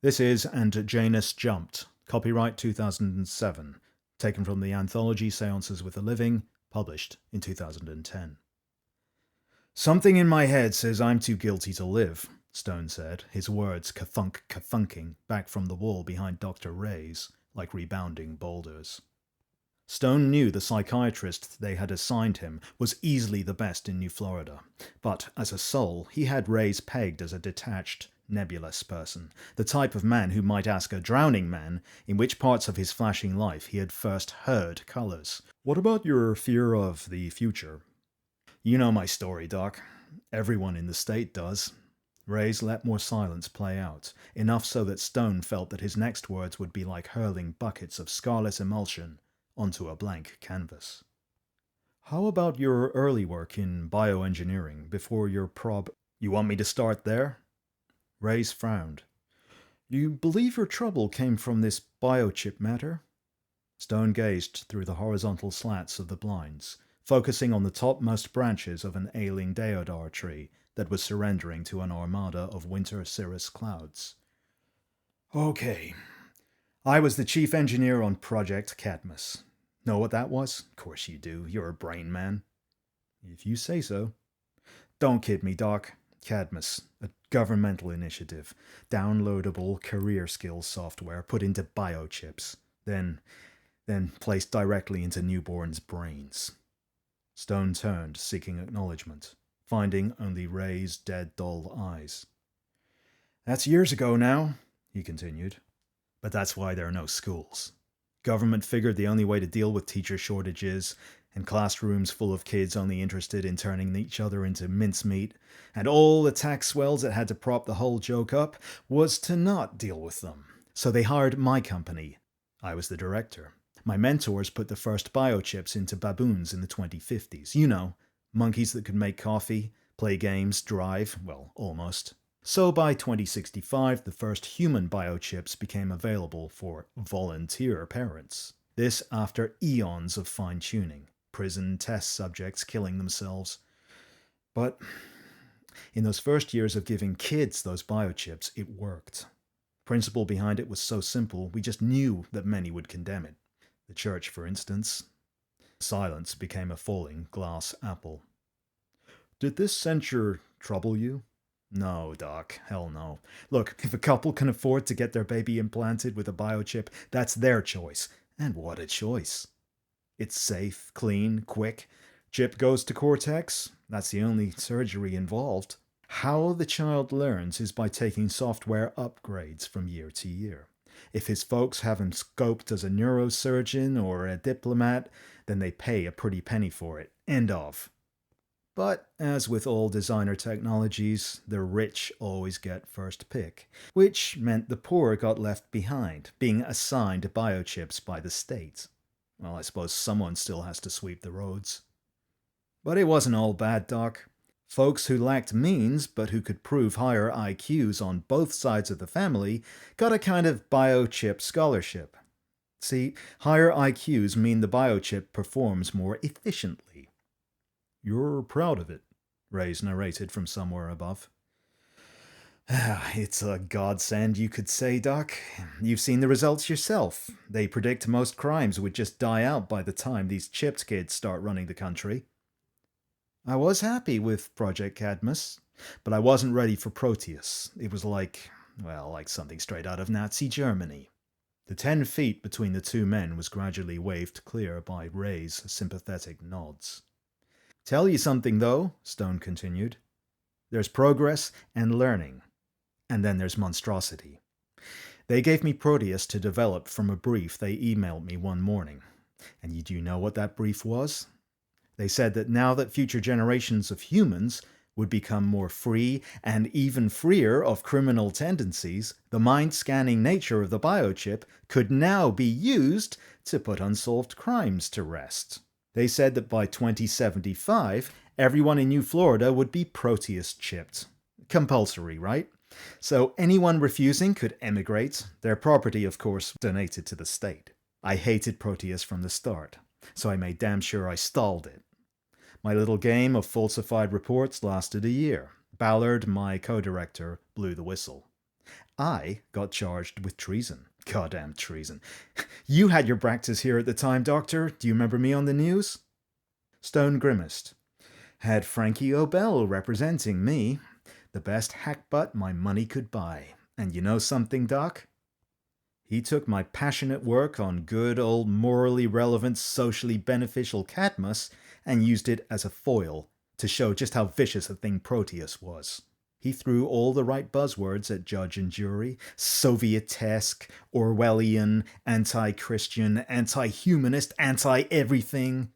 This is And Janus Jumped, copyright 2007, taken from the anthology Seances with the Living, published in 2010. Something in my head says I'm too guilty to live, Stone said, his words ka-thunking back from the wall behind Dr. Ray's, like rebounding boulders. Stone knew the psychiatrist they had assigned him was easily the best in New Florida, but as a soul, he had Ray's pegged as a detached, nebulous person, the type of man who might ask a drowning man in which parts of his flashing life he had first heard colors. What about your fear of the future? You know my story, Doc. Everyone in the state does. Ray's let more silence play out, enough so that Stone felt that his next words would be like hurling buckets of scarlet emulsion onto a blank canvas. How about your early work in bioengineering before your prob... You want me to start there? Ray's frowned. You believe your trouble came from this biochip matter? Stone gazed through the horizontal slats of the blinds, focusing on the topmost branches of an ailing deodar tree that was surrendering to an armada of winter cirrus clouds. Okay. I was the chief engineer on Project Cadmus. Know what that was? Of course you do. You're a brain man. If you say so. Don't kid me, Doc. Cadmus, a governmental initiative. Downloadable career skills software put into biochips. Then placed directly into newborns' brains. Stone turned, seeking acknowledgement, finding only Ray's dead dull eyes. That's years ago now, he continued. But that's why there are no schools. Government figured the only way to deal with teacher shortages and classrooms full of kids only interested in turning each other into mincemeat, and all the tax swells that had to prop the whole joke up, was to not deal with them. So they hired my company. I was the director. My mentors put the first biochips into baboons in the 2050s. You know, monkeys that could make coffee, play games, drive, well, almost. So by 2065, the first human biochips became available for volunteer parents. This after eons of fine-tuning, prison test subjects killing themselves. But in those first years of giving kids those biochips, it worked. Principle behind it was so simple, we just knew that many would condemn it. The church, for instance. Silence became a falling glass apple. Did this censure trouble you? No, Doc. Hell no. Look, if a couple can afford to get their baby implanted with a biochip, that's their choice. And what a choice. It's safe, clean, quick. Chip goes to cortex. That's the only surgery involved. How the child learns is by taking software upgrades from year to year. If his folks have him scoped as a neurosurgeon or a diplomat, then they pay a pretty penny for it. End of. But, as with all designer technologies, the rich always get first pick, which meant the poor got left behind, being assigned biochips by the state. Well, I suppose someone still has to sweep the roads. But it wasn't all bad, Doc. Folks who lacked means, but who could prove higher IQs on both sides of the family, got a kind of biochip scholarship. See, higher IQs mean the biochip performs more efficiently. You're proud of it, Ray's narrated from somewhere above. It's a godsend, you could say, Doc. You've seen the results yourself. They predict most crimes would just die out by the time these chipped kids start running the country. I was happy with Project Cadmus, but I wasn't ready for Proteus. It was like something straight out of Nazi Germany. The 10 feet between the two men was gradually waved clear by Ray's sympathetic nods. Tell you something, though, Stone continued. There's progress and learning. And then there's monstrosity. They gave me Proteus to develop from a brief they emailed me one morning. And do you know what that brief was? They said that now that future generations of humans would become more free and even freer of criminal tendencies, the mind-scanning nature of the biochip could now be used to put unsolved crimes to rest. They said that by 2075, everyone in New Florida would be Proteus chipped. Compulsory, right? So anyone refusing could emigrate, their property, of course, donated to the state. I hated Proteus from the start, so I made damn sure I stalled it. My little game of falsified reports lasted a year. Ballard, my co-director, blew the whistle. I got charged with treason. Goddamn treason. You had your practice here at the time, Doctor. Do you remember me on the news? Stone grimaced. Had Frankie O'Bell representing me. The best hackbutt my money could buy. And you know something, Doc? He took my passionate work on good old morally relevant, socially beneficial Cadmus and used it as a foil to show just how vicious a thing Proteus was. He threw all the right buzzwords at judge and jury: Sovietesque, Orwellian, anti-Christian, anti-humanist, anti-everything.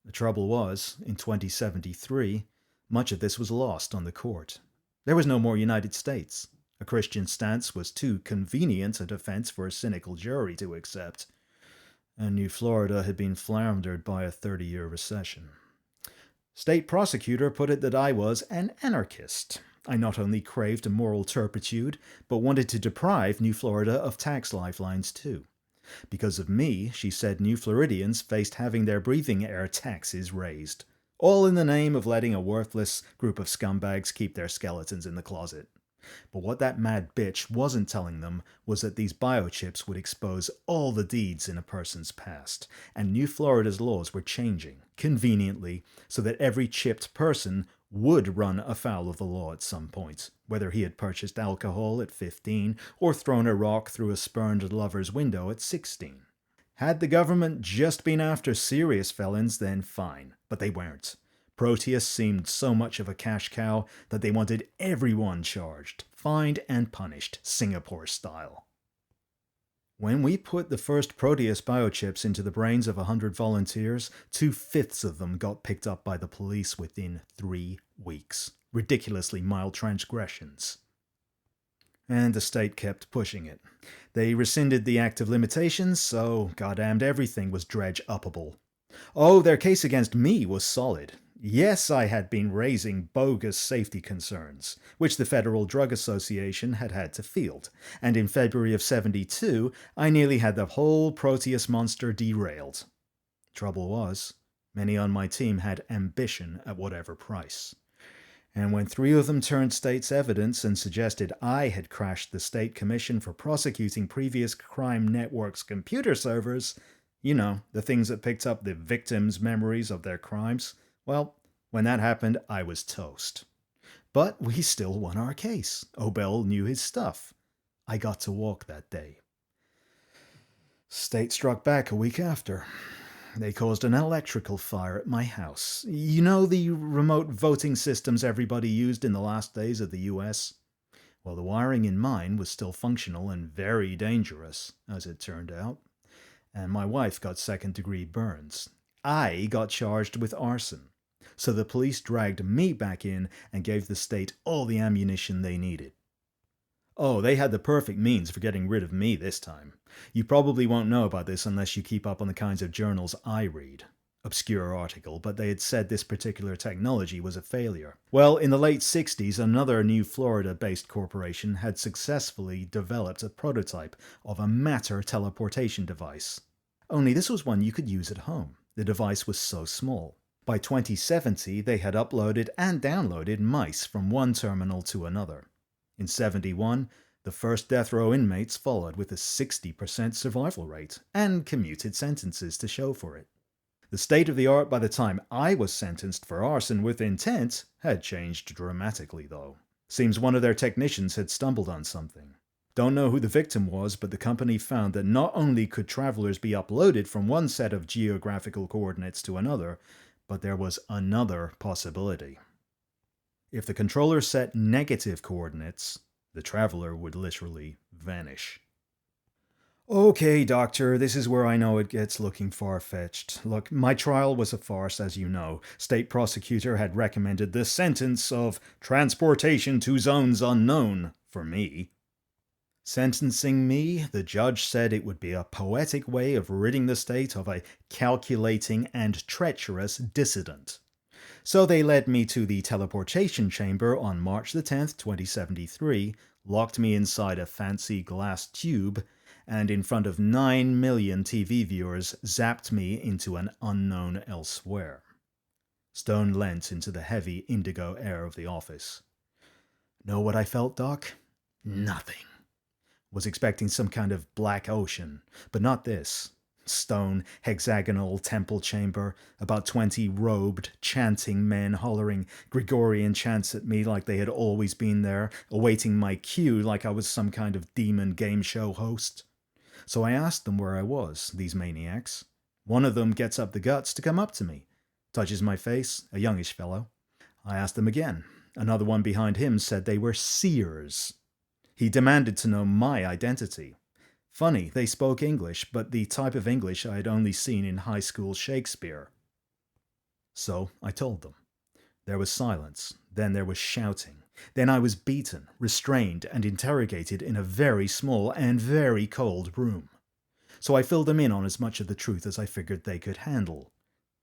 The trouble was, in 2073, much of this was lost on the court. There was no more United States. A Christian stance was too convenient a defense for a cynical jury to accept. And New Florida had been floundered by a 30-year recession. State prosecutor put it that I was an anarchist. I not only craved a moral turpitude, but wanted to deprive New Florida of tax lifelines too. Because of me, she said, New Floridians faced having their breathing air taxes raised. All in the name of letting a worthless group of scumbags keep their skeletons in the closet. But what that mad bitch wasn't telling them was that these biochips would expose all the deeds in a person's past, and New Florida's laws were changing, conveniently, so that every chipped person would run afoul of the law at some point, whether he had purchased alcohol at 15 or thrown a rock through a spurned lover's window at 16. Had the government just been after serious felons, then fine, but they weren't. Proteus seemed so much of a cash cow that they wanted everyone charged, fined and punished, Singapore style. When we put the first Proteus biochips into the brains of 100 volunteers, 2/5 of them got picked up by the police within 3 weeks. Ridiculously mild transgressions. And the state kept pushing it. They rescinded the Act of Limitations, so goddamned everything was dredge-uppable. Oh, their case against me was solid. Yes, I had been raising bogus safety concerns, which the Federal Drug Association had had to field, and in February of '72, I nearly had the whole Proteus monster derailed. Trouble was, many on my team had ambition at whatever price. And when 3 of them turned state's evidence and suggested I had crashed the State Commission for prosecuting previous crime networks' computer servers, you know, the things that picked up the victims' memories of their crimes, well, when that happened, I was toast. But we still won our case. O'Bell knew his stuff. I got to walk that day. State struck back a week after. They caused an electrical fire at my house. You know the remote voting systems everybody used in the last days of the US? Well, the wiring in mine was still functional and very dangerous, as it turned out. And my wife got second-degree burns. I got charged with arson. So the police dragged me back in and gave the state all the ammunition they needed. Oh, they had the perfect means for getting rid of me this time. You probably won't know about this unless you keep up on the kinds of journals I read. Obscure article, but they had said this particular technology was a failure. Well, in the late 60s, another New Florida-based corporation had successfully developed a prototype of a matter teleportation device. Only this was one you could use at home. The device was so small. By 2070, they had uploaded and downloaded mice from one terminal to another. In '71, the first death row inmates followed with a 60% survival rate, and commuted sentences to show for it. The state of the art by the time I was sentenced for arson with intent had changed dramatically, though. Seems one of their technicians had stumbled on something. Don't know who the victim was, but the company found that not only could travelers be uploaded from one set of geographical coordinates to another, but there was another possibility. If the controller set negative coordinates, the traveler would literally vanish. Okay, Doctor, this is where I know it gets looking far-fetched. Look, my trial was a farce, as you know. State prosecutor had recommended the sentence of transportation to zones unknown for me. Sentencing me, the judge said it would be a poetic way of ridding the state of a calculating and treacherous dissident. So they led me to the teleportation chamber on March the 10th, 2073, locked me inside a fancy glass tube, and in front of 9 million TV viewers zapped me into an unknown elsewhere. Stone leant into the heavy indigo air of the office. Know what I felt, Doc? Nothing. Was expecting some kind of black ocean, but not this. Stone, hexagonal temple chamber, about 20 robed, chanting men hollering Gregorian chants at me like they had always been there, awaiting my cue like I was some kind of demon game show host. So I asked them where I was, these maniacs. One of them gets up the guts to come up to me, touches my face, a youngish fellow. I asked them again. Another one behind him said they were seers. He demanded to know my identity. Funny, they spoke English, but the type of English I had only seen in high school Shakespeare. So I told them. There was silence. Then there was shouting. Then I was beaten, restrained, and interrogated in a very small and very cold room. So I filled them in on as much of the truth as I figured they could handle.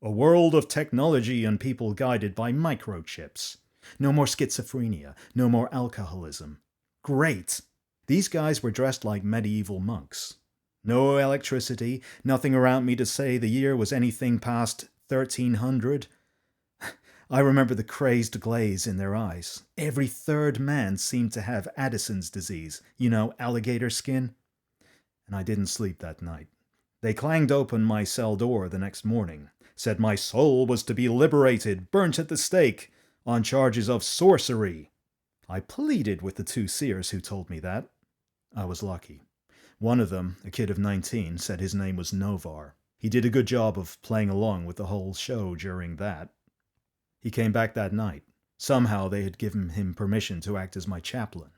A world of technology and people guided by microchips. No more schizophrenia, no more alcoholism. Great! These guys were dressed like medieval monks. No electricity, nothing around me to say the year was anything past 1300. I remember the crazed glaze in their eyes. Every third man seemed to have Addison's disease, alligator skin. And I didn't sleep that night. They clanged open my cell door the next morning, said my soul was to be liberated, burnt at the stake, on charges of sorcery. I pleaded with the two seers who told me that. I was lucky. One of them, a kid of 19, said his name was Novar. He did a good job of playing along with the whole show during that. He came back that night. Somehow they had given him permission to act as my chaplain.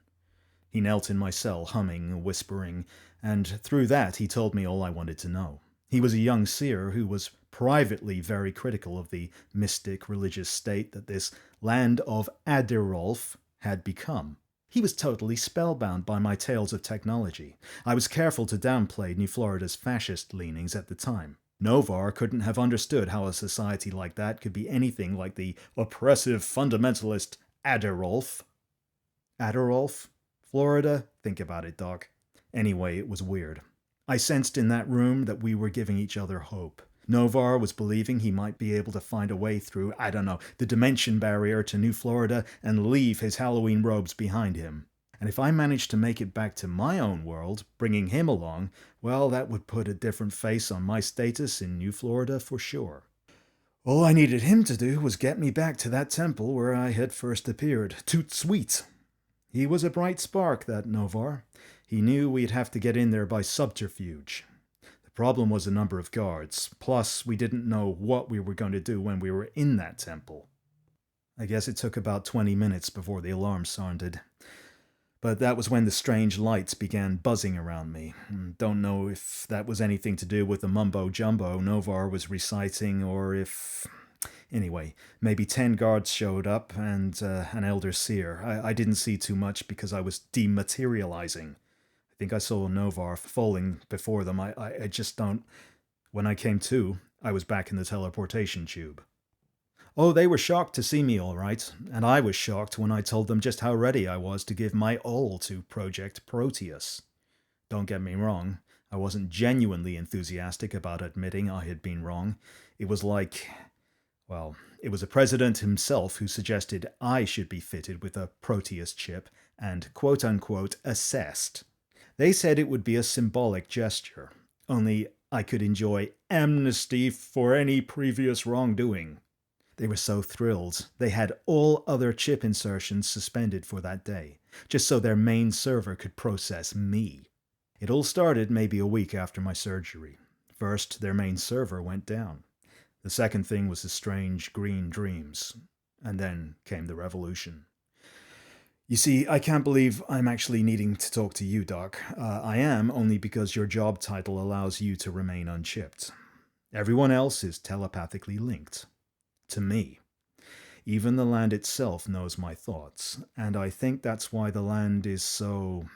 He knelt in my cell, humming, whispering, and through that he told me all I wanted to know. He was a young seer who was privately very critical of the mystic religious state that this land of Adirolf had become. He was totally spellbound by my tales of technology. I was careful to downplay New Florida's fascist leanings at the time. Novar couldn't have understood how a society like that could be anything like the oppressive fundamentalist Adirolf. Adirolf? Florida? Think about it, Doc. Anyway, it was weird. I sensed in that room that we were giving each other hope. Novar was believing he might be able to find a way through, the dimension barrier to New Florida and leave his Halloween robes behind him. And if I managed to make it back to my own world, bringing him along, well, that would put a different face on my status in New Florida for sure. All I needed him to do was get me back to that temple where I had first appeared. Toot sweet! He was a bright spark, that Novar. He knew we'd have to get in there by subterfuge. The problem was the number of guards, plus we didn't know what we were going to do when we were in that temple. I guess it took about 20 minutes before the alarm sounded. But that was when the strange lights began buzzing around me. Don't know if that was anything to do with the mumbo-jumbo Novar was reciting, or if... Anyway, maybe 10 guards showed up and an elder seer. I didn't see too much because I was dematerializing. I think I saw Novar falling before them. I just don't... When I came to, I was back in the teleportation tube. Oh, they were shocked to see me all right, and I was shocked when I told them just how ready I was to give my all to Project Proteus. Don't get me wrong, I wasn't genuinely enthusiastic about admitting I had been wrong. It was like... Well, it was the president himself who suggested I should be fitted with a Proteus chip and quote-unquote assessed. They said it would be a symbolic gesture, only I could enjoy amnesty for any previous wrongdoing. They were so thrilled, they had all other chip insertions suspended for that day, just so their main server could process me. It all started maybe a week after my surgery. First, their main server went down. The second thing was the strange green dreams. And then came the revolution. You see, I can't believe I'm actually needing to talk to you, Doc. I am, only because your job title allows you to remain unchipped. Everyone else is telepathically linked. To me. Even the land itself knows my thoughts, and I think that's why the land is so,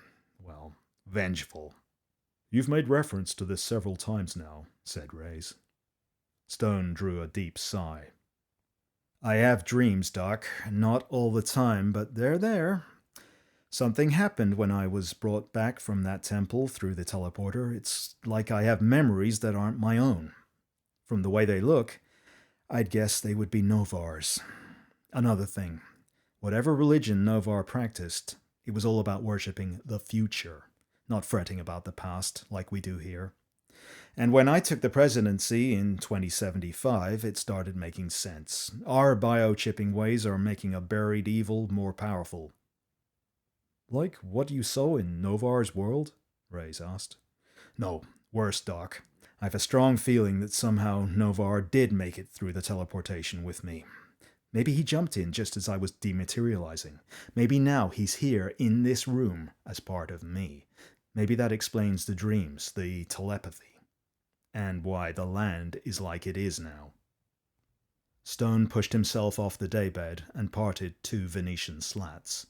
well, vengeful. You've made reference to this several times now, said Reyes. Stone drew a deep sigh. I have dreams, Doc. Not all the time, but they're there. Something happened when I was brought back from that temple through the teleporter. It's like I have memories that aren't my own. From the way they look, I'd guess they would be Novar's. Another thing. Whatever religion Novar practiced, It was all about worshipping the future, not fretting about the past like we do here. And when I took the presidency in 2075, it started making sense. Our biochipping ways are making a buried evil more powerful. Like what you saw in Novar's world? Reyes asked. No, worse, Doc. I have a strong feeling that somehow Novar did make it through the teleportation with me. Maybe he jumped in just as I was dematerializing. Maybe now he's here in this room as part of me. Maybe that explains the dreams, the telepathy, and why the land is like it is now. Stone pushed himself off the daybed and parted 2 Venetian slats.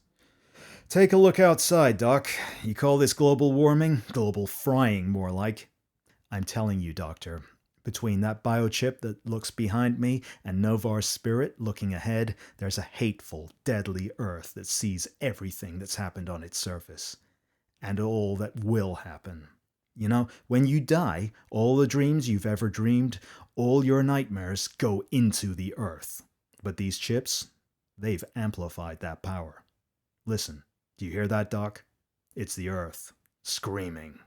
Take a look outside, Doc. You call this global warming? Global frying, more like. I'm telling you, Doctor, between that biochip that looks behind me and Novar's spirit looking ahead, there's a hateful, deadly Earth that sees everything that's happened on its surface. And all that will happen. You know, when you die, all the dreams you've ever dreamed, all your nightmares go into the Earth. But these chips, they've amplified that power. Listen, do you hear that, Doc? It's the Earth, screaming.